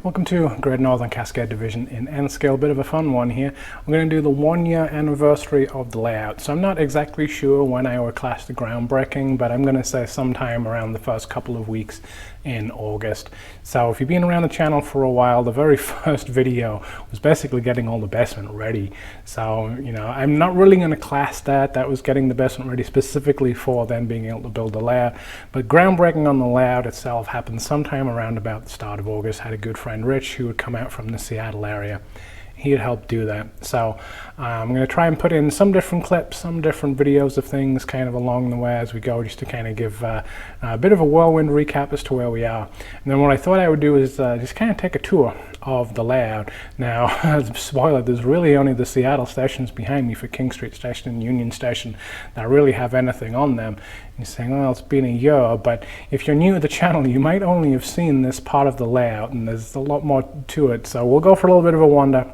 Welcome to Great Northern Cascade Division in N-Scale. Bit of a fun one here. We're going to do the 1-year anniversary of the layout. So I'm not exactly sure when I will class the groundbreaking, but I'm going to say sometime around the first couple of weeks in August. So if you've been around the channel for a while, the very first video was basically getting all the basement ready. So, I'm not really going to class that. That was getting the basement ready specifically for then being able to build the layout. But groundbreaking on the layout itself happened sometime around about the start of August. Had a good friend Rich who would come out from the Seattle area. He had helped do that. So I'm going to try and put in some different clips, some different videos of things kind of along the way as we go, just to kind of give a bit of a whirlwind recap as to where we are. And then what I thought I would do is just kind of take a tour of the layout. Now, spoiler, there's really only the Seattle stations behind me for King Street Station and Union Station that really have anything on them. And you're saying, well, it's been a year, but if you're new to the channel, you might only have seen this part of the layout, and there's a lot more to it. So we'll go for a little bit of a wander,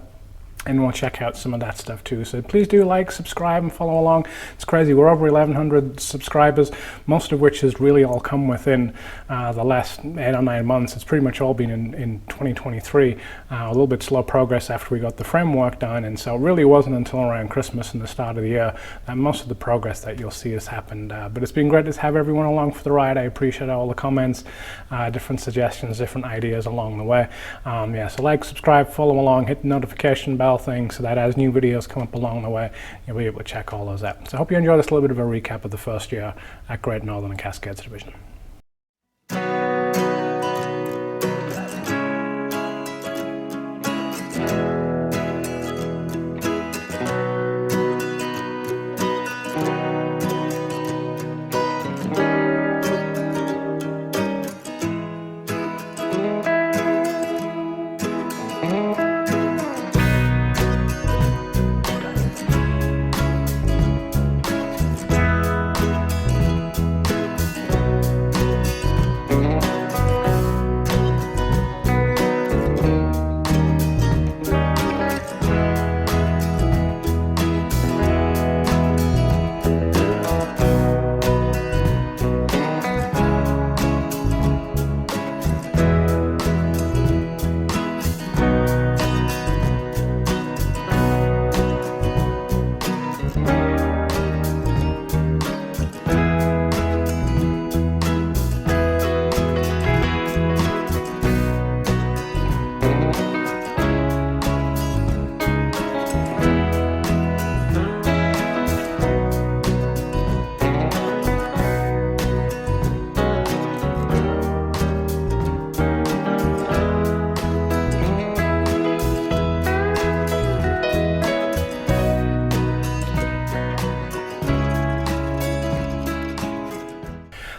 and we'll check out some of that stuff too. So please do like, subscribe, and follow along. It's crazy, we're over 1,100 subscribers, most of which has really all come within the last 8 or 9 months. It's pretty much all been in 2023. A little bit slow progress after we got the framework done, and so it really wasn't until around Christmas and the start of the year that most of the progress that you'll see has happened. But it's been great to have everyone along for the ride. I appreciate all the comments, different suggestions, different ideas along the way. So like, subscribe, follow along, hit the notification bell thing so that as new videos come up along the way, you'll be able to check all those out. So I hope you enjoy this little bit of a recap of the first year at Great Northern and Cascades Division.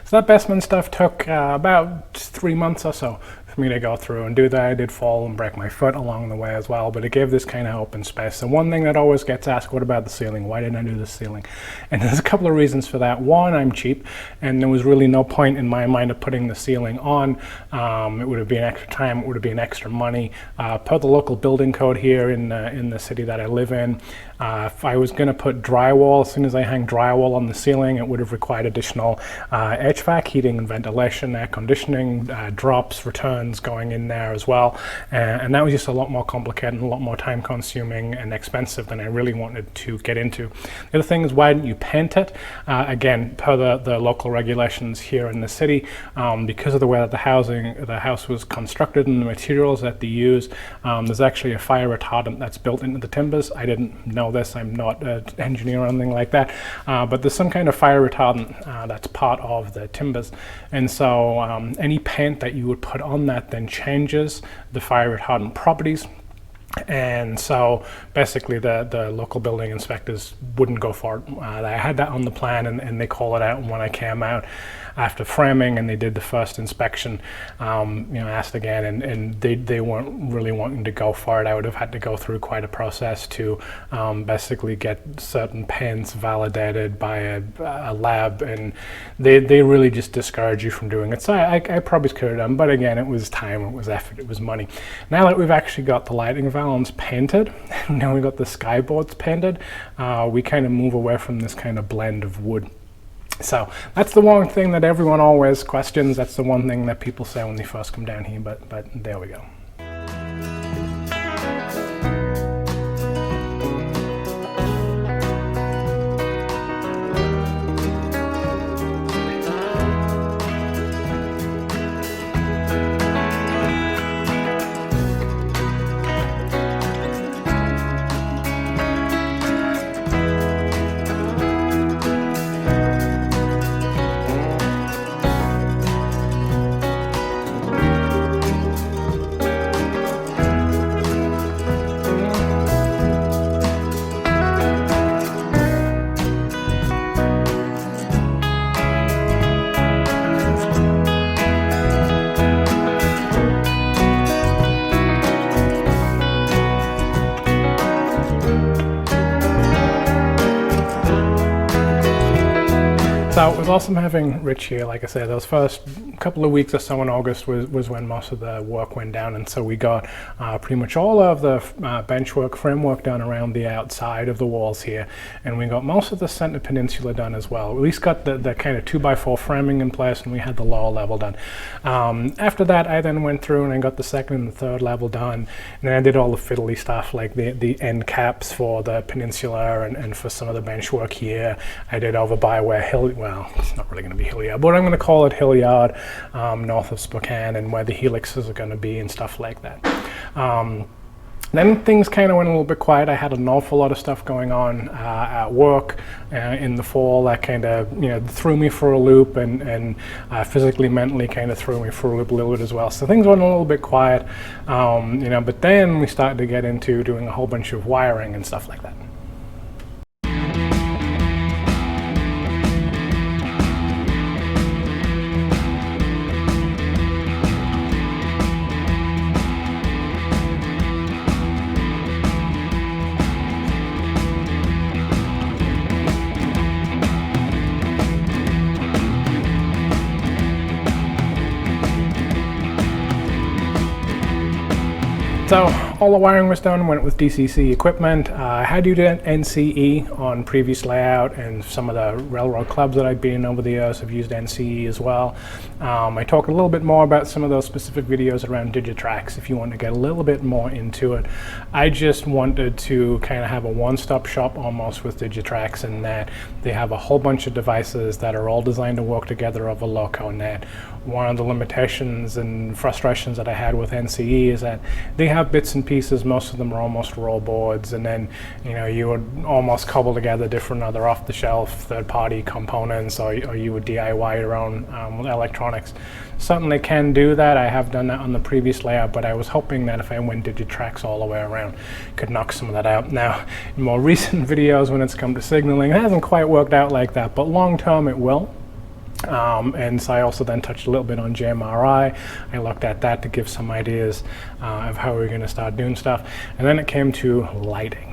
So that basement stuff took about 3 months or so for me to go through and do that. I did fall and break my foot along the way as well, but it gave this kind of open space. So one thing that always gets asked, what about the ceiling? Why didn't I do the ceiling? And there's a couple of reasons for that. One, I'm cheap, and there was really no point in my mind of putting the ceiling on. It would have been extra time, it would have been extra money. Per the local building code here in the city that I live in, if I was going to put drywall, as soon as I hang drywall on the ceiling, it would have required additional HVAC, heating and ventilation, air conditioning, drops, returns going in there as well. And that was just a lot more complicated and a lot more time consuming and expensive than I really wanted to get into. The other thing is, why didn't you paint it? Again, per the local regulations here in the city, because of the way that the house was constructed and the materials that they use, there's actually a fire retardant that's built into the timbers. I didn't know this, I'm not an engineer or anything like that, but there's some kind of fire retardant that's part of the timbers, and so any paint that you would put on that then changes the fire retardant properties. And so basically the local building inspectors wouldn't go for it. I had that on the plan, and they call it out when I came out after framing and they did the first inspection. Asked again, and they weren't really wanting to go for it. I would have had to go through quite a process to basically get certain paints validated by a lab, and they really just discourage you from doing it. So I probably could have done, but again, it was time, it was effort, it was money. Now that we've actually got the lighting valves painted, now we got the skyboards painted, we kind of move away from this kind of blend of wood. So that's the one thing that everyone always questions. That's the one thing that people say when they first come down here, but there we go. So it was awesome having Rich here. Like I said, those first couple of weeks or so in August was when most of the work went down, and so we got pretty much all of the benchwork framework done around the outside of the walls here, and we got most of the center peninsula done as well. We at least got the kind of 2x4 framing in place, and we had the lower level done. After that, I then went through and I got the second and the third level done, and then I did all the fiddly stuff like the end caps for the peninsula and for some of the benchwork here. I did over by where well, it's not really going to be Hilliard, but I'm going to call it Hilliard, north of Spokane, and where the helixes are going to be and stuff like that. Then things kind of went a little bit quiet. I had an awful lot of stuff going on at work in the fall that kind of threw me for a loop, and physically, mentally kind of threw me for a loop a little bit as well. So things went a little bit quiet, but then we started to get into doing a whole bunch of wiring and stuff like that. So all the wiring was done, went with DCC equipment. I had used NCE on previous layout, and some of the railroad clubs that I've been in over the years have used NCE as well. I talk a little bit more about some of those specific videos around Digitrax if you want to get a little bit more into it. I just wanted to kind of have a one-stop shop almost with Digitrax, in that they have a whole bunch of devices that are all designed to work together over local net. One of the limitations and frustrations that I had with NCE is that they have bits and pieces. Most of them are almost raw boards, and then you would almost cobble together different other off-the-shelf third-party components, or you would DIY your own electronics. Certainly can do that. I have done that on the previous layout, but I was hoping that if I went Digitrax all the way around, could knock some of that out. Now, in more recent videos when it's come to signaling, it hasn't quite worked out like that, but long-term it will. And so I also then touched a little bit on JMRI. I looked at that to give some ideas of how we're going to start doing stuff. And then it came to lighting.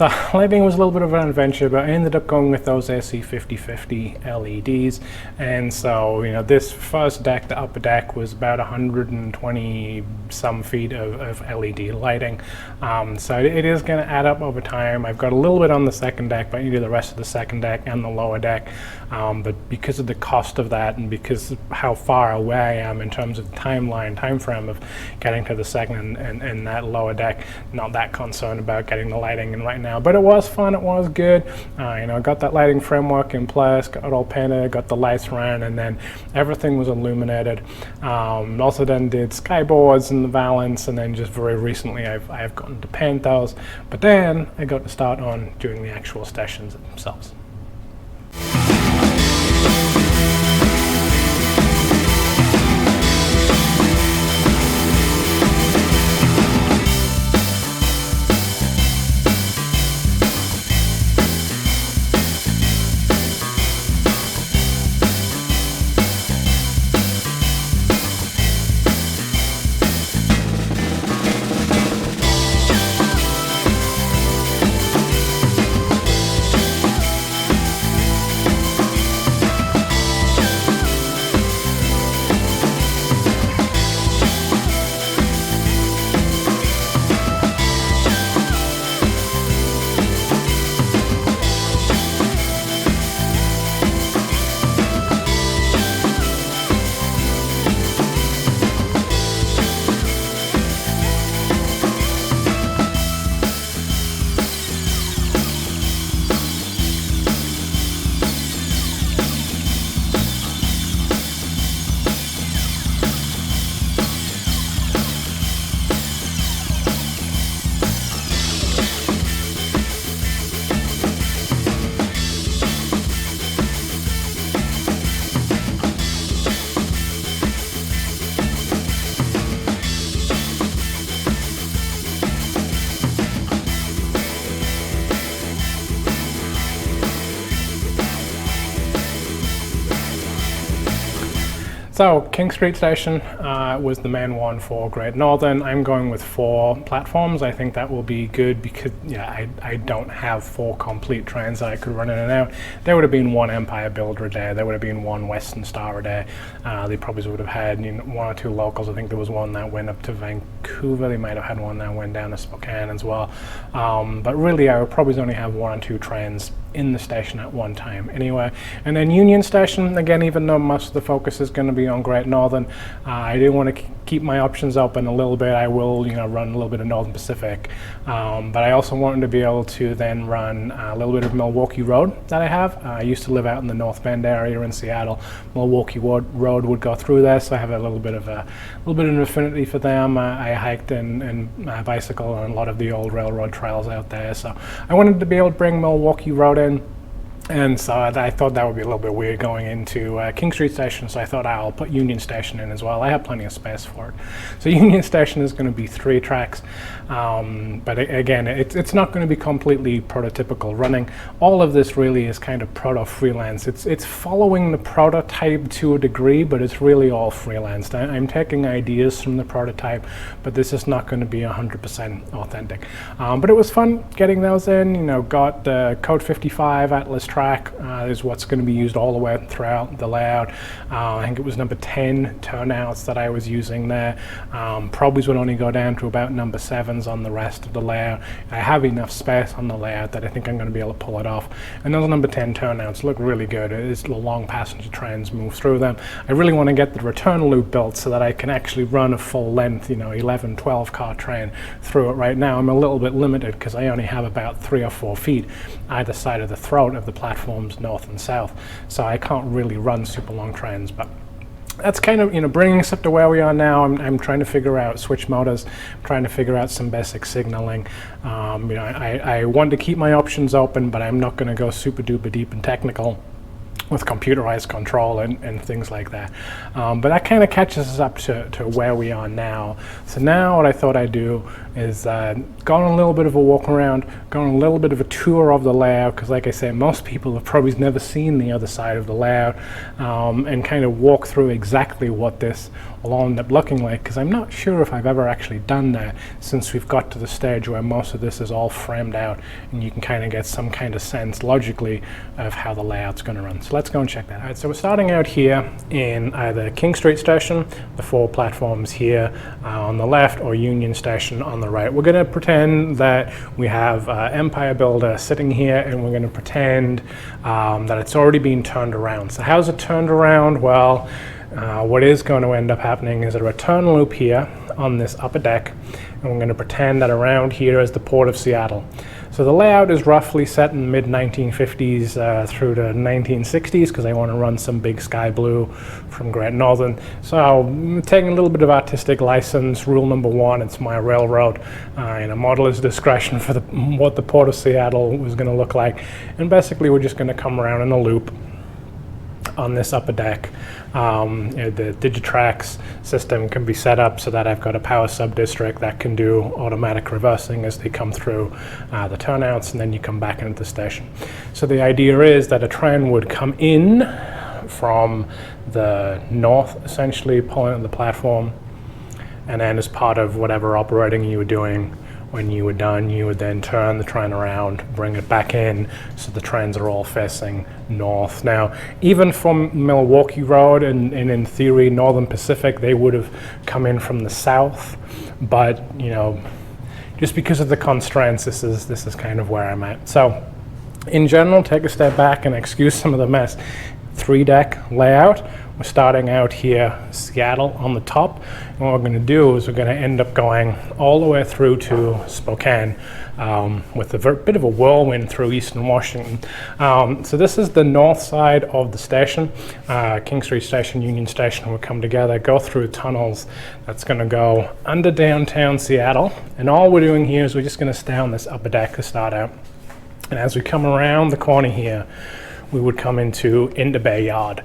So lighting was a little bit of an adventure, but I ended up going with those AC5050 LEDs. And so, this first deck, the upper deck, was about 120 some feet of LED lighting. So it is going to add up over time. I've got a little bit on the second deck, but I needed the rest of the second deck and the lower deck. But because of the cost of that, and because of how far away I am in terms of time frame of getting to the second and that lower deck, not that concerned about getting the lighting in right now. But it was fun, it was good. Got that lighting framework in place, got it all painted, got the lights ran, and then everything was illuminated. Also then did skyboards and the valance, and then just very recently I've gotten to paint those. But then I got to start on doing the actual stations themselves. So King Street Station was the main one for Great Northern. I'm going with 4 platforms. I think that will be good because I don't have 4 complete trains that I could run in and out. There would have been 1 Empire Builder a day. There would have been 1 Western Star a day. They probably would have had 1 or 2 locals. I think there was 1 that went up to Vancouver. They might have had 1 that went down to Spokane as well. But really, I would probably only have 1 or 2 trains in the station at one time anyway. And then Union Station, again, even though most of the focus is going to be on Great Northern, I do want to keep my options open a little bit. I will run a little bit of Northern Pacific, but I also wanted to be able to then run a little bit of Milwaukee Road that I have. I used to live out in the North Bend area in Seattle. Milwaukee Road would go through there, so I have a little bit of an affinity for them. I hiked and bicycle on a lot of the old railroad trails out there, so I wanted to be able to bring Milwaukee Road in. And so I thought that would be a little bit weird going into King Street Station, so I thought I'll put Union Station in as well. I have plenty of space for it. So Union Station is going to be 3 tracks, but again, it's not going to be completely prototypical running. All of this really is kind of proto-freelance. It's following the prototype to a degree, but it's really all freelanced. I'm taking ideas from the prototype, but this is not going to be 100% authentic. But it was fun getting those in. Got the Code 55 Atlas track is what's going to be used all the way throughout the layout. I think it was number 10 turnouts that I was using there. Probables would only go down to about number 7s on the rest of the layout. I have enough space on the layout that I think I'm going to be able to pull it off. And those number 10 turnouts look really good. It's the long passenger trains move through them. I really want to get the return loop built so that I can actually run a full length, 11, 12 car train through it. Right now I'm a little bit limited because I only have about 3 or 4 feet either side of the throat of the platforms north and south, so I can't really run super long trains. But that's kind of bringing us up to where we are now. I'm trying to figure out switch motors. I'm trying to figure out some basic signaling. I want to keep my options open, but I'm not going to go super duper deep and technical with computerized control and things like that. But that kind of catches us up to where we are now. So now what I thought I'd do is go on a little bit of a walk around, go on a little bit of a tour of the layout, because like I said, most people have probably never seen the other side of the layout, and kind of walk through exactly what this will end up looking like, because I'm not sure if I've ever actually done that since we've got to the stage where most of this is all framed out and you can kind of get some kind of sense logically of how the layout's going to run. So let's go and check that out. All right, so we're starting out here in either King Street Station, the 4 platforms here on the left, or Union Station on the right. We're going to pretend that we have Empire Builder sitting here, and we're going to pretend that it's already been turned around. So how's it turned around? Well, what is going to end up happening is a return loop here on this upper deck, and we're going to pretend that around here is the Port of Seattle. So the layout is roughly set in the mid-1950s through to 1960s, because I want to run some big sky blue from Great Northern. So I'm taking a little bit of artistic license. Rule number 1, it's my railroad. Modeler's discretion for what the Port of Seattle was going to look like. And basically we're just going to come around in a loop on this upper deck. The Digitrax system can be set up so that I've got a power sub-district that can do automatic reversing as they come through the turnouts, and then you come back into the station. So the idea is that a train would come in from the north, essentially pulling at the platform, and then as part of whatever operating you were doing, when you were done, you would then turn the train around, bring it back in, so the trains are all facing north. Now, even from Milwaukee Road and in theory Northern Pacific, they would have come in from the south, but just because of the constraints, this is kind of where I'm at. So, in general, take a step back and excuse some of the mess. 3-deck layout. We're starting out here, Seattle on the top, and what we're going to do is we're going to end up going all the way through to Spokane with a bit of a whirlwind through eastern Washington. So this is the north side of the station. King Street Station, Union Station will come together, go through tunnels. That's going to go under downtown Seattle, and all we're doing here is we're just going to stay on this upper deck to start out. And as we come around the corner here, we would come into Bay Yard.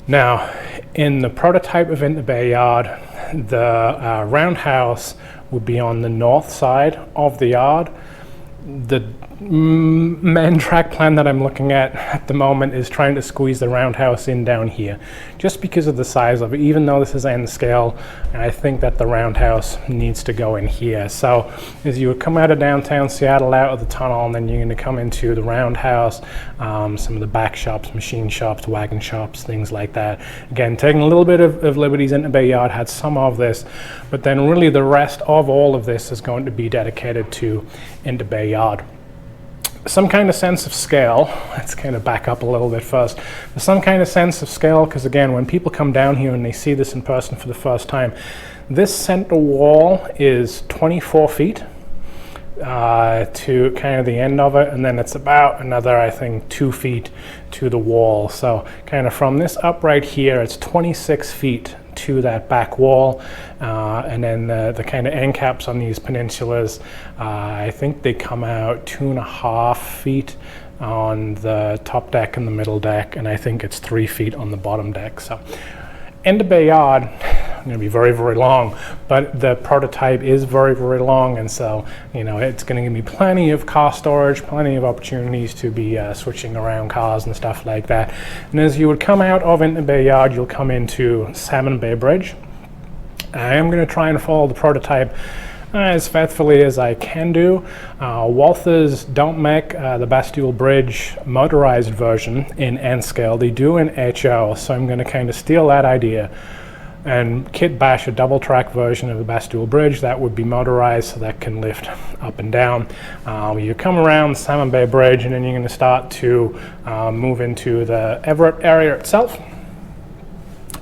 Now, in the prototype of Bay Yard, the roundhouse would be on the north side of the yard. The main track plan that I'm looking at the moment is trying to squeeze the roundhouse in down here, just because of the size of it. Even though this is N scale, I think that the roundhouse needs to go in here. So as you would come out of downtown Seattle, out of the tunnel, and then you're going to come into the roundhouse, some of the back shops, machine shops, wagon shops, things like that. Again, taking a little bit of liberties. Into Bay Yard had some of this, but then really the rest of all of this is going to be dedicated to Into Bay Yard. Some kind of sense of scale. Let's kind of back up a little bit first. There's some kind of sense of scale, because again, when people come down here and they see this in person for the first time, this center wall is 24 feet to kind of the end of it, and then it's about another, I think, 2 feet to the wall. So kind of from this up right here, it's 26 feet to that back wall, and then the kind of end caps on these peninsulas, I think they come out 2.5 feet on the top deck and the middle deck, and I think it's 3 feet on the bottom deck. So Into Bay Yard going to be very, very long, but the prototype is very, very long, and so it's going to give me plenty of car storage, plenty of opportunities to be switching around cars and stuff like that. And as you would come out of Into Bay Yard, you'll come into Salmon Bay Bridge. I am going to try and follow the prototype as faithfully as I can do. Walthers don't make the Bastille Bridge motorized version in N scale. They do in HO, so I'm going to kind of steal that idea and kit bash a double track version of the Bastille Bridge that would be motorized, so that can lift up and down. You come around Salmon Bay Bridge, and then you're going to start to move into the Everett area itself.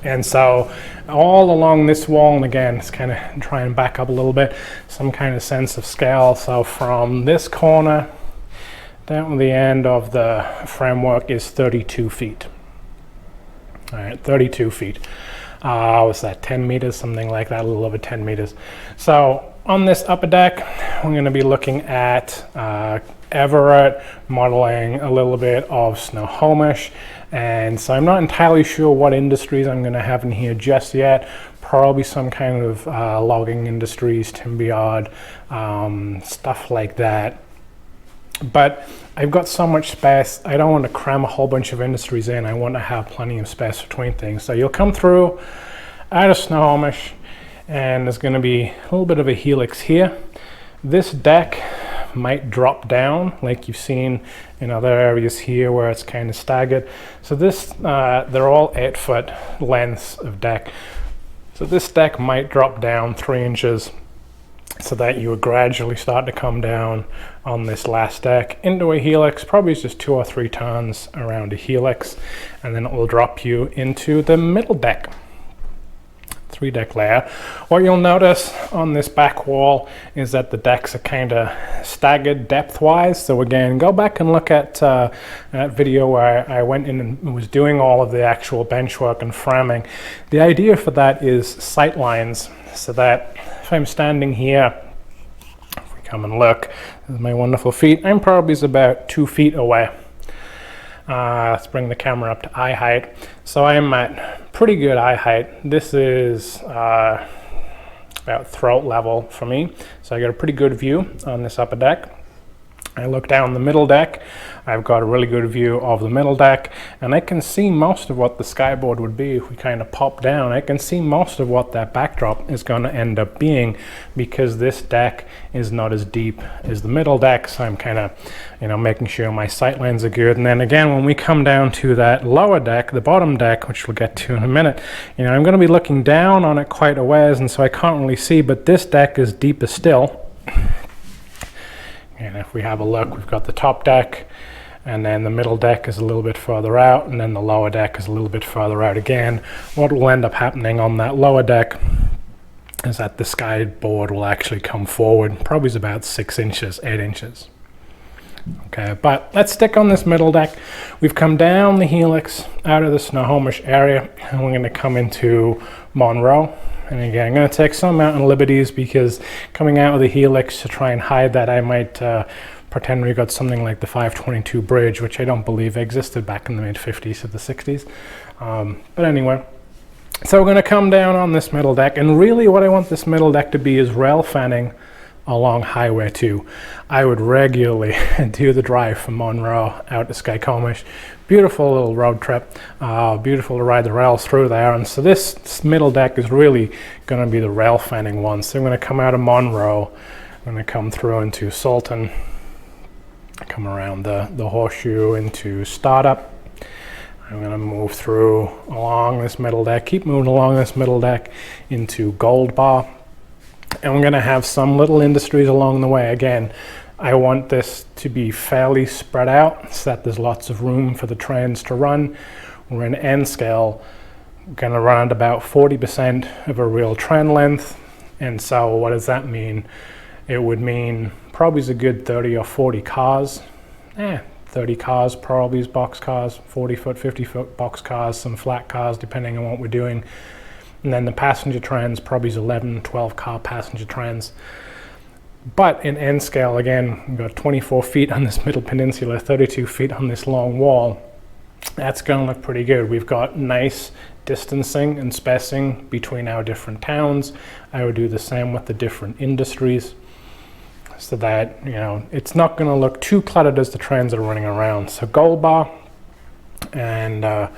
And so all along this wall, and again, it's kind of try and back up a little bit, some kind of sense of scale. So from this corner down to the end of the framework is 32 feet. All right, 32 feet. Was that 10 meters, something like that, a little over 10 meters. So on this upper deck, we're going to be looking at Everett, modeling a little bit of Snohomish, and so I'm not entirely sure what industries I'm going to have in here just yet. Probably some kind of logging industries, timber yard, stuff like that. But I've got so much space, I don't want to cram a whole bunch of industries in. I want to have plenty of space between things. So you'll come through out of Snohomish, and there's going to be a little bit of a helix here. This deck might drop down like you've seen in other areas here where it's kind of staggered. So this, they're all 8-foot lengths of deck. So this deck might drop down 3 inches, so that you would gradually start to come down on this last deck into a helix, probably just 2 or 3 turns around a helix, and then it will drop you into the middle deck, 3-deck layer. What you'll notice on this back wall is that the decks are kind of staggered depth-wise. So again, go back and look at that video where I went in and was doing all of the actual benchwork and framing. The idea for that is sight lines, so that if I'm standing here, if we come and look, this is my wonderful feet, I'm probably about 2 feet away. Let's bring the camera up to eye height. So I'm at pretty good eye height. This is about throat level for me. So I got a pretty good view on this upper deck. I look down the middle deck. I've got a really good view of the middle deck, and I can see most of what the skyboard would be if we kind of pop down. I can see most of what that backdrop is going to end up being, because this deck is not as deep as the middle deck. So I'm kind of, making sure my sight lines are good. And then again, when we come down to that lower deck, the bottom deck, which we'll get to in a minute, I'm going to be looking down on it quite a ways, and so I can't really see, but this deck is deeper still. And if we have a look, we've got the top deck, and then the middle deck is a little bit further out, and then the lower deck is a little bit further out again. What will end up happening on that lower deck is that the skyboard will actually come forward, probably is about 6 inches, 8 inches. Okay, but let's stick on this middle deck. We've come down the helix out of the Snohomish area, and we're going to come into Monroe. And again, I'm going to take some mountain liberties, because coming out of the helix to try and hide that, I might pretend we got something like the 522 bridge, which I don't believe existed back in the mid-50s or the 60s. But anyway, so we're going to come down on this middle deck, and really what I want this middle deck to be is rail fanning along Highway 2. I would regularly do the drive from Monroe out to Skycomish. Beautiful little road trip, beautiful to ride the rails through there. And so this middle deck is really going to be the rail fanning one. So I'm going to come out of Monroe, I'm going to come through into Sultan, come around the horseshoe into Startup. I'm going to move through along this middle deck, keep moving along this middle deck into Gold Bar. And we're going to have some little industries along the way. Again, I want this to be fairly spread out so that there's lots of room for the trains to run. We're in N scale, we're going to run at about 40% of a real train length. And so what does that mean? It would mean probably is a good 30 or 40 cars. 30 cars probably is box cars, 40 foot, 50 foot box cars, some flat cars depending on what we're doing. And then the passenger trains probably is 11, 12 car passenger trains. But in N scale, again, we've got 24 feet on this middle peninsula, 32 feet on this long wall. That's going to look pretty good. We've got nice distancing and spacing between our different towns. I would do the same with the different industries so that, you know, it's not going to look too cluttered as the trains are running around. So Gold Bar, and I'm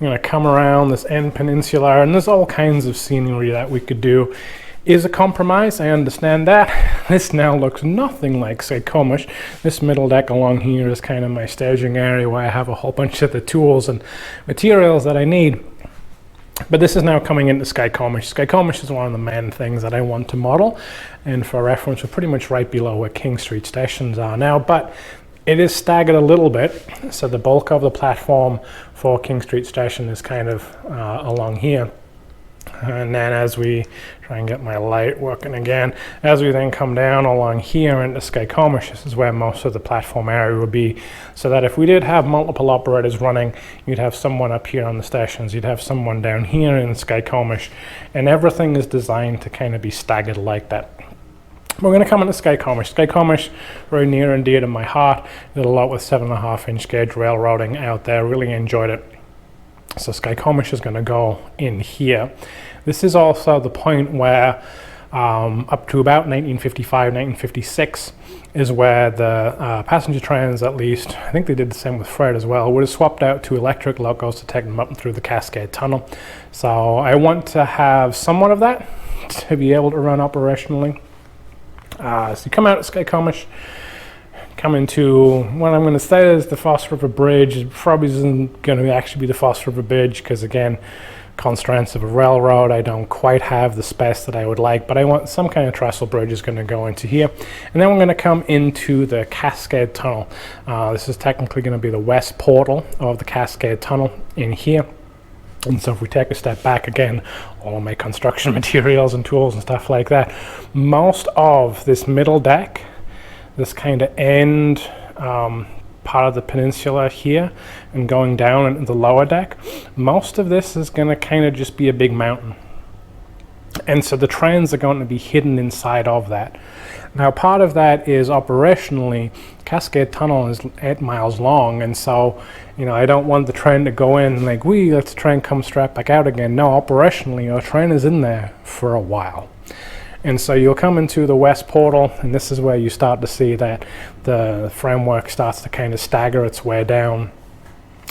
going to come around this N peninsula, and there's all kinds of scenery that we could do. Is a compromise, I understand that. This now looks nothing like Skycomish. This middle deck along here is kind of my staging area where I have a whole bunch of the tools and materials that I need. But this is now coming into Skycomish. Skycomish is one of the main things that I want to model, and for reference, we're pretty much right below where King Street stations are now, but it is staggered a little bit, so the bulk of the platform for King Street Station is kind of along here. And then as we try and get my light working again, as we then come down along here into Skycomish, this is where most of the platform area would be, so that if we did have multiple operators running, you'd have someone up here on the stations, you'd have someone down here in Skycomish, and everything is designed to kind of be staggered like that. We're going to come into Skycomish. Skycomish, very near and dear to my heart. Did a lot with 7.5 inch gauge railroading out there, really enjoyed it. So Skycomish is going to go in here. This is also the point where up to about 1955, 1956 is where the passenger trains, at least, I think they did the same with freight as well, would have swapped out to electric locos to take them up and through the Cascade Tunnel. So I want to have somewhat of that to be able to run operationally. So you come out at Skycomish, come into what I'm going to say is the Foss River Bridge. It probably isn't going to actually be the Foss River Bridge because, again, constraints of a railroad, I don't quite have the space that I would like, but I want some kind of trestle bridge is going to go into here. And then we're going to come into the Cascade Tunnel. This is technically going to be the west portal of the Cascade Tunnel in here. And so if we take a step back again, all of my construction materials and tools and stuff like that, most of this middle deck, this kind of end part of the peninsula here and going down into the lower deck, most of this is going to kind of just be a big mountain. And so the trains are going to be hidden inside of that. Now, part of that is operationally, Cascade Tunnel is 8 miles long, and so, you know, I don't want the train to go in like, let the train come straight back out again. No, operationally, your train is in there for a while. And so you'll come into the west portal, and this is where you start to see that the framework starts to kind of stagger its way down.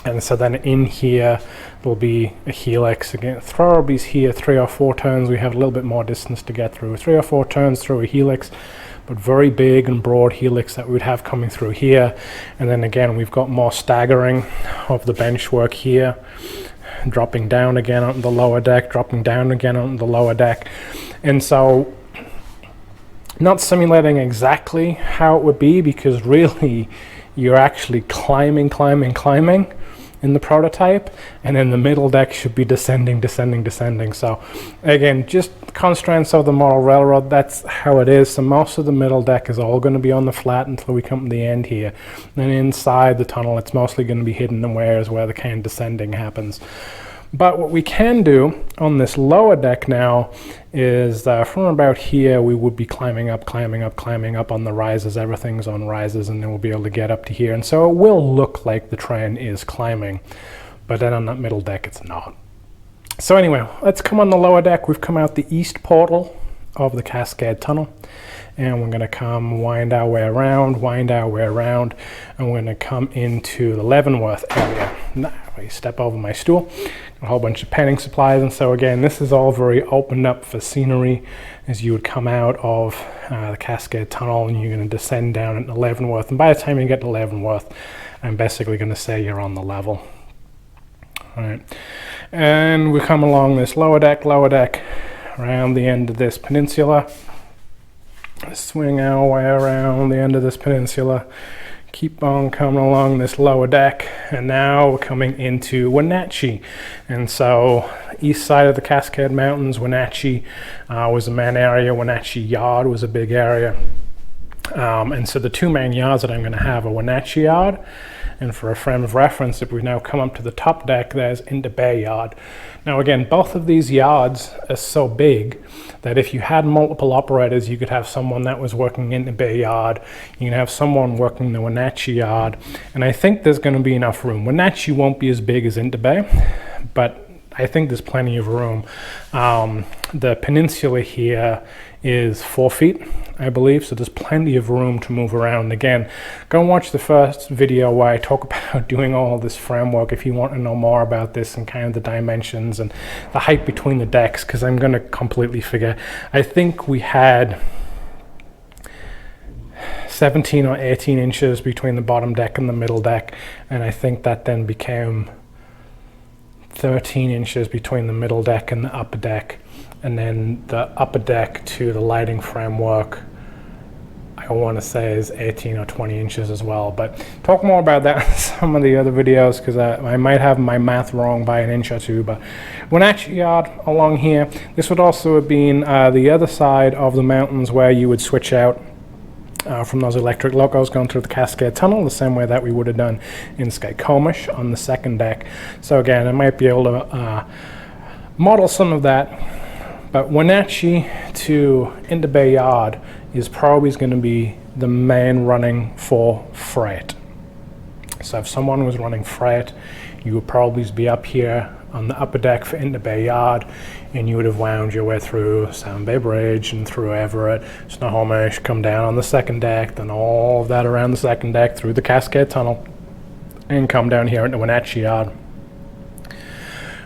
And so then in here there'll be a helix again. Thoroughby's here, 3 or 4 turns. We have a little bit more distance to get through. 3 or 4 turns through a helix, but very big and broad helix that we'd have coming through here. And then again, we've got more staggering of the benchwork here, dropping down again onto the lower deck, dropping down again onto the lower deck. And so, not simulating exactly how it would be, because really you're actually climbing in the prototype, and then the middle deck should be descending. So again, just constraints of the model railroad, that's how it is. So most of the middle deck is all going to be on the flat until we come to the end here. Then inside the tunnel, it's mostly going to be hidden in where the kind of descending happens. But what we can do on this lower deck now is from about here, we would be climbing up on the rises. Everything's on rises, and then we'll be able to get up to here. And so it will look like the train is climbing, but then on that middle deck, it's not. So anyway, let's come on the lower deck. We've come out the east portal of the Cascade Tunnel, and we're going to come wind our way around, and we're going to come into the Leavenworth area. Now, I step over my stool, a whole bunch of painting supplies, and so again, this is all very opened up for scenery as you would come out of the Cascade Tunnel, and you're going to descend down into Leavenworth, and by the time you get to Leavenworth, I'm basically going to say you're on the level. All right, and we come along this lower deck, around the end of this peninsula, swing our way around the end of this peninsula, keep on coming along this lower deck, and now we're coming into Wenatchee. And so east side of the Cascade Mountains, Wenatchee was a main area. Wenatchee Yard was a big area, and so the two main yards that I'm going to have are Wenatchee Yard, and for a frame of reference, if we now come up to the top deck, there's Inter Bay Yard. Now again, both of these yards are so big that if you had multiple operators, you could have someone that was working Inter Bay Yard, you can have someone working the Wenatchee Yard, and I think there's going to be enough room. Wenatchee won't be as big as Inter Bay, but I think there's plenty of room. The peninsula here is 4 feet, I believe, so there's plenty of room to move around. Again, go and watch the first video where I talk about doing all this framework if you want to know more about this and kind of the dimensions and the height between the decks, because I'm going to completely forget. I think we had 17 or 18 inches between the bottom deck and the middle deck, and I think that then became 13 inches between the middle deck and the upper deck, and then the upper deck to the lighting framework I want to say is 18 or 20 inches as well. But talk more about that in some of the other videos, because I might have my math wrong by an inch or two. But Wenatchee Yard along here, this would also have been the other side of the mountains where you would switch out from those electric locos going through the Cascade Tunnel, the same way that we would have done in Skykomish on the second deck. So again, I might be able to model some of that. But Wenatchee to Inter Bay Yard is probably going to be the main running for freight. So if someone was running freight, you would probably be up here on the upper deck for Inter Bay Yard, and you would have wound your way through Sound Bay Bridge and through Everett, Snohomish, come down on the second deck, then all of that around the second deck through the Cascade Tunnel, and come down here into Wenatchee Yard.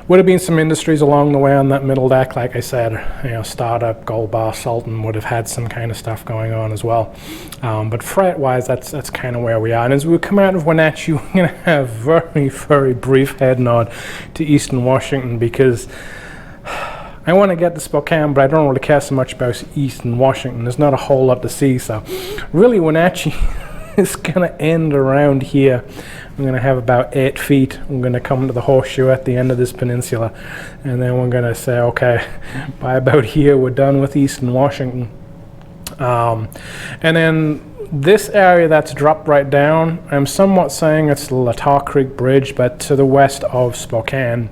Would have been some industries along the way on that middle deck, like I said, Startup, Gold Bar, Sultan would have had some kind of stuff going on as well. But freight-wise, that's kind of where we are. And as we come out of Wenatchee, we're going to have very, very brief head nod to Eastern Washington, because I want to get to Spokane, but I don't really care so much about Eastern Washington. There's not a whole lot to see, so really Wenatchee is going to end around here. I'm going to have about 8 feet. I'm going to come to the horseshoe at the end of this peninsula, and then we're going to say, okay, by about here we're done with Eastern Washington. And then this area that's dropped right down, I'm somewhat saying it's the Latah Creek Bridge, but to the west of Spokane.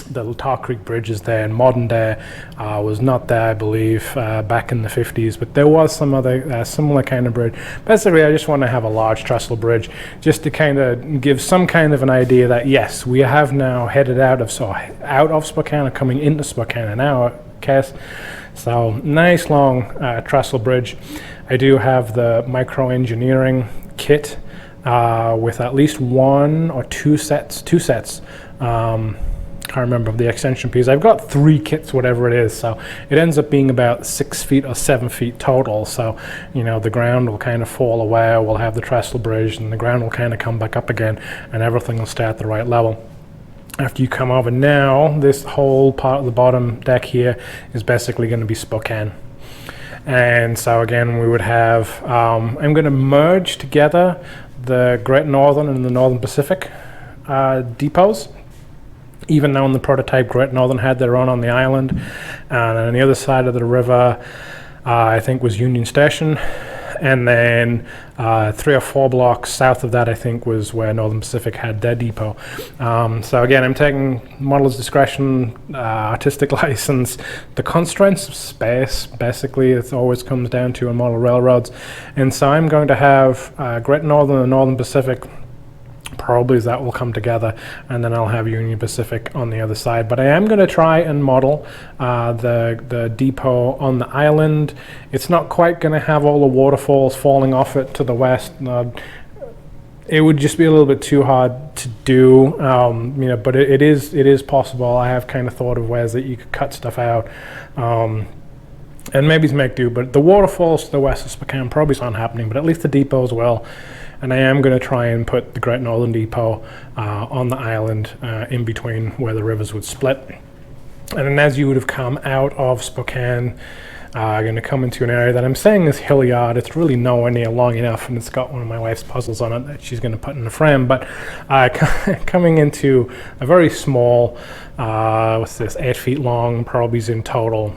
The Latah Creek Bridge is there in modern day, was not there, I believe, back in the 50s, but there was some other similar kind of bridge. Basically, I just want to have a large trestle bridge just to kind of give some kind of an idea that, yes, we have now headed out of Spokane or coming into Spokane in our case. So, nice long trestle bridge. I do have the micro-engineering kit with at least one or two sets. I remember the extension piece. I've got 3 kits, whatever it is, so it ends up being about 6 feet or 7 feet total. So, the ground will kind of fall away, we'll have the trestle bridge, and the ground will kind of come back up again, and everything will stay at the right level. After you come over now, this whole part of the bottom deck here is basically going to be Spokane. And so again, we would have, I'm going to merge together the Great Northern and the Northern Pacific depots. Even though in the prototype Great Northern had their own on the island, and on the other side of the river I think was Union Station, and then 3 or 4 blocks south of that I think was where Northern Pacific had their depot. So again, I'm taking modeler's discretion, artistic license, the constraints of space, basically it always comes down to in model railroads, and so I'm going to have Great Northern and Northern Pacific Probably that will come together, and then I'll have Union Pacific on the other side. But I am going to try and model the depot on the island. It's not quite going to have all the waterfalls falling off it to the west. It would just be a little bit too hard to do, but it is possible. I have kind of thought of ways that you could cut stuff out and maybe make do. But the waterfalls to the west of Spokane probably aren't happening, but at least the depots will. And I am going to try and put the Great Northern Depot on the island in between where the rivers would split. And then as you would have come out of Spokane, going to come into an area that I'm saying is Hilliard. It's really nowhere near long enough, and it's got one of my wife's puzzles on it that she's going to put in the frame. But coming into a very small, what's this, 8 feet long, probably in total,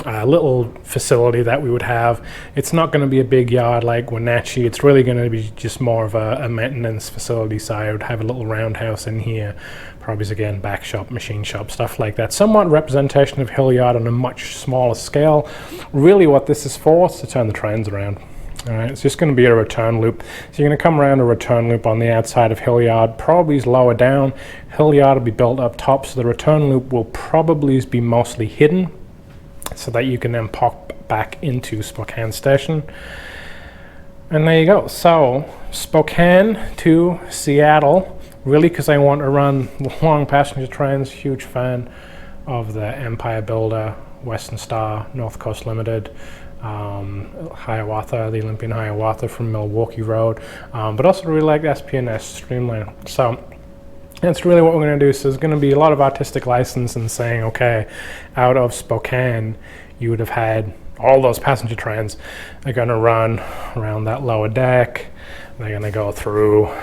little facility that we would have. It's not going to be a big yard like Wenatchee. It's really going to be just more of a maintenance facility. So I would have a little roundhouse in here, probably again back shop, machine shop, stuff like that. Somewhat representation of Hilliard on a much smaller scale. Really what this is for is to turn the trains around. All right, it's just going to be a return loop. So you're going to come around a return loop on the outside of Hilliard, probably is lower down. Hilliard will be built up top, so the return loop will probably be mostly hidden, so that you can then pop back into Spokane Station. And there you go. So Spokane to Seattle, really because I want to run long passenger trains. Huge fan of the Empire Builder, Western Star, North Coast Limited, Hiawatha, the Olympian Hiawatha from Milwaukee Road, but also really like SP&S Streamline. So that's really what we're going to do. So there's going to be a lot of artistic license and saying, okay, out of Spokane, you would have had all those passenger trains. They're going to run around that lower deck. They're going to go through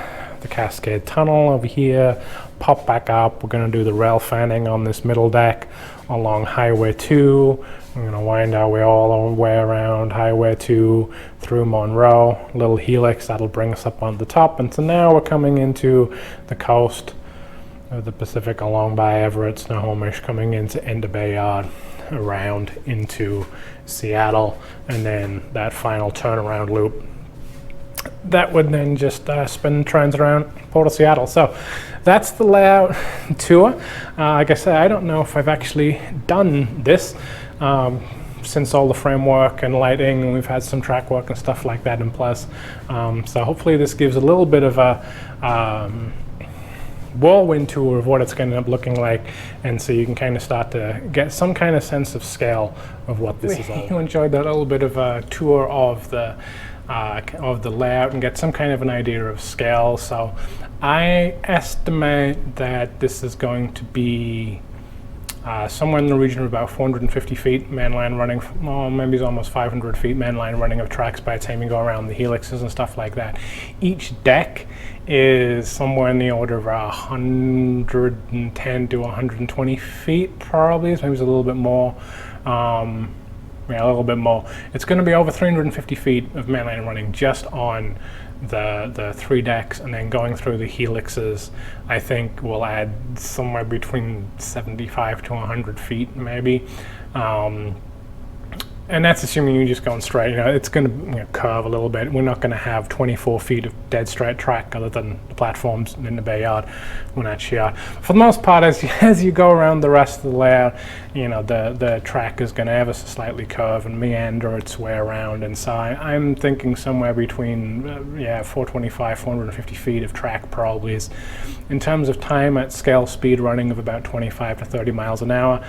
the Cascade Tunnel over here, pop back up. We're going to do the rail fanning on this middle deck along Highway 2. We're going to wind our way all the way around Highway 2 through Monroe, little helix that'll bring us up on the top. And so now we're coming into the coast of the Pacific along by Everett, Snohomish, coming into Ender Bayard, around into Seattle, and then that final turnaround loop that would then just spin trains around Port of Seattle. So that's the layout tour. Like I said, I don't know if I've actually done this since all the framework and lighting, and we've had some track work and stuff like that in place. So hopefully this gives a little bit of a whirlwind tour of what it's going to end up looking like, and so you can kind of start to get some kind of sense of scale of what this is all. You enjoyed that little bit of a tour of the layout and get some kind of an idea of scale. So I estimate that this is going to be somewhere in the region of about 450 feet mainline running, maybe it's almost 500 feet mainline running of tracks by the time you go around the helixes and stuff like that. Each deck is somewhere in the order of 110 to 120 feet, probably. Maybe it's a little bit more. Yeah, a little bit more. It's going to be over 350 feet of mainline running just on the 3 decks, and then going through the helixes, I think we'll add somewhere between 75 to 100 feet, maybe. And that's assuming you're just going straight. It's going to curve a little bit. We're not going to have 24 feet of dead straight track other than the platforms in the Bayard, Wenatchee. For the most part, as you go around the rest of the layout, the track is going to ever so slightly curve and meander its way around. And so I'm thinking somewhere between 425, 450 feet of track probably is, in terms of time at scale speed running of about 25 to 30 miles an hour.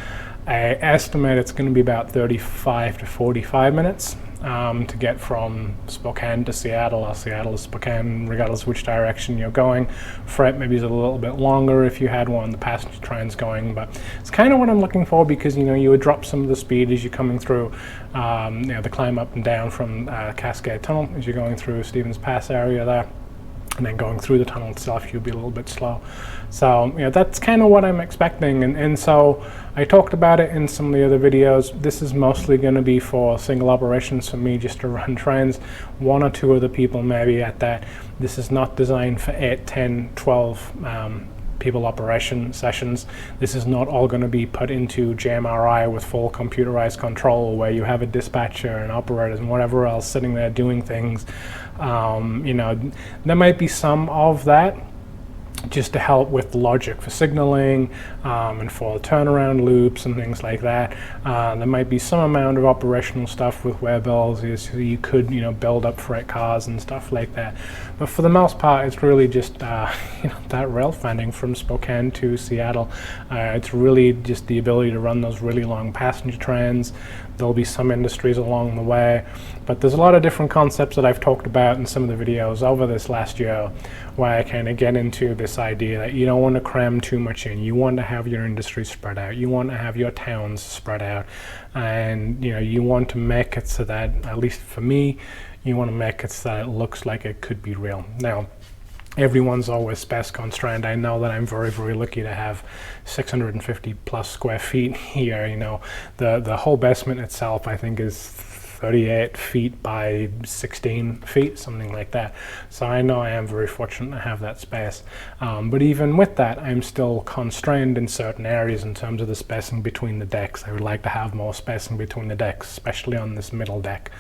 I estimate it's going to be about 35 to 45 minutes to get from Spokane to Seattle, or Seattle to Spokane, regardless of which direction you're going. Freight maybe is a little bit longer if you had one of the passenger trains going, but it's kind of what I'm looking for, because you would drop some of the speed as you're coming through the climb up and down from Cascade Tunnel as you're going through Stevens Pass area there. And then going through the tunnel itself, you'll be a little bit slow. So that's kind of what I'm expecting. And so I talked about it in some of the other videos. This is mostly going to be for single operations for me, just to run trains. 1 or 2 other people maybe at that. This is not designed for 8, 10, 12 people operation sessions. This is not all going to be put into JMRI with full computerized control where you have a dispatcher and operators and whatever else sitting there doing things. You know, there might be some of that just to help with logic for signaling and for turnaround loops and things like that. There might be some amount of operational stuff with wearables, so you could, you know, build up freight cars and stuff like that. But for the most part, it's really just you know, that rail fanning from Spokane to Seattle. It's really just the ability to run those really long passenger trains. There'll be some industries along the way, but there's a lot of different concepts that I've talked about in some of the videos over this last year where I kind of get into this idea that you don't want to cram too much in. You want to have your industry spread out. You want to have your towns spread out, and you know, you want to make it so that, at least for me, you want to make it so that it looks like it could be real. Now, everyone's always space constrained. I know that I'm very, very lucky to have 650 plus square feet here. You know, the whole basement itself, I think, is 38 feet by 16 feet, something like that. So I know I am very fortunate to have that space. But even with that, I'm still constrained in certain areas in terms of the spacing between the decks. I would like to have more spacing between the decks, especially on this middle deck.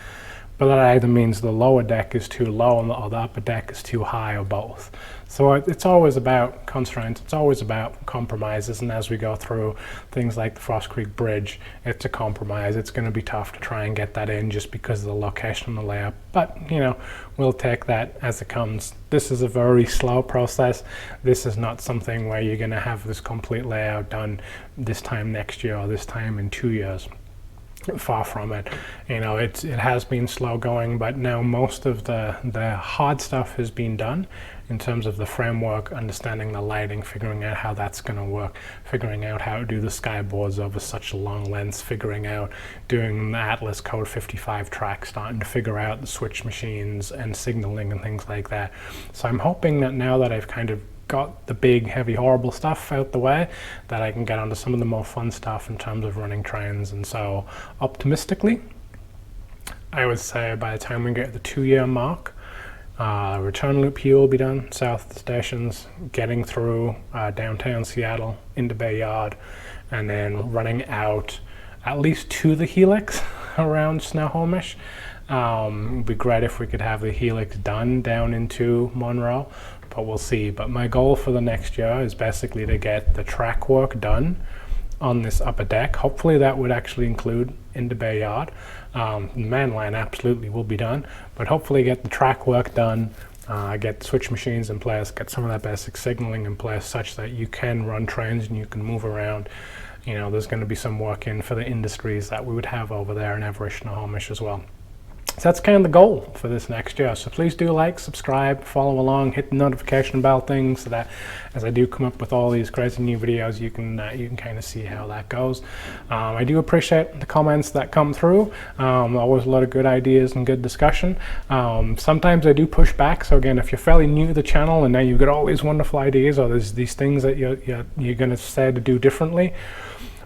But that either means the lower deck is too low or the upper deck is too high, or both. So it's always about constraints, it's always about compromises, and as we go through things like the Frost Creek Bridge, it's a compromise. It's going to be tough to try and get that in just because of the location and the layout, but you know, we'll take that as it comes. This is a very slow process. This is not something where you're going to have this complete layout done this time next year or this time in 2 years. Far from it. You know, it has been slow going, but now most of the hard stuff has been done in terms of the framework, understanding the lighting, figuring out how that's going to work, figuring out how to do the skyboards over such a long length, figuring out doing the Atlas Code 55 track, starting to figure out the switch machines and signaling and things like that. So I'm hoping that now that I've kind of got the big, heavy, horrible stuff out the way, that I can get onto some of the more fun stuff in terms of running trains. And so optimistically, I would say by the time we get the 2-year mark, return loop here will be done south of the stations, getting through downtown Seattle into Bay Yard, and then running out at least to the helix around Snohomish. It would be great if we could have the helix done down into Monroe, but we'll see. But my goal for the next year is basically to get the track work done on this upper deck. Hopefully that would actually include into Bay Yard. The main line absolutely will be done, but hopefully get the track work done, get switch machines in place, get some of that basic signaling in place such that you can run trains and you can move around. You know, there's going to be some work in for the industries that we would have over there in Everett, Snohomish as well. So that's kind of the goal for this next year. So please do like, subscribe, follow along, hit the notification bell thing so that as I do come up with all these crazy new videos, you can kind of see how that goes. I do appreciate the comments that come through. Always a lot of good ideas and good discussion. Sometimes I do push back. So again, if you're fairly new to the channel and now you've got all these wonderful ideas or there's these things that you're going to say to do differently,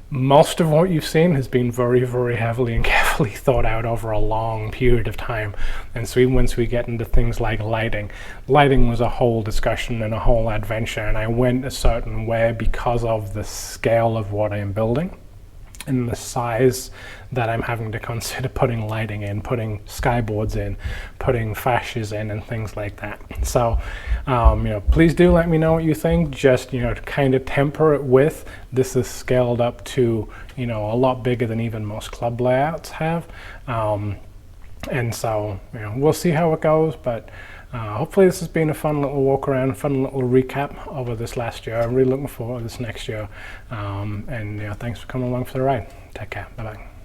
most of what you've seen has been very, very heavily and carefully thought out over a long period of time. And so even once we get into things like lighting was a whole discussion and a whole adventure, and I went a certain way because of the scale of what I'm building and the size that I'm having to consider putting lighting in, putting skyboards in, putting fascias in, and things like that. So, you know, please do let me know what you think. Just, you know, to kind of temper it with, this is scaled up to, you know, a lot bigger than even most club layouts have. And so, you know, we'll see how it goes, but hopefully this has been a fun little walk around, fun little recap over this last year. I'm really looking forward to this next year. And you know, thanks for coming along for the ride. Take care. Bye-bye.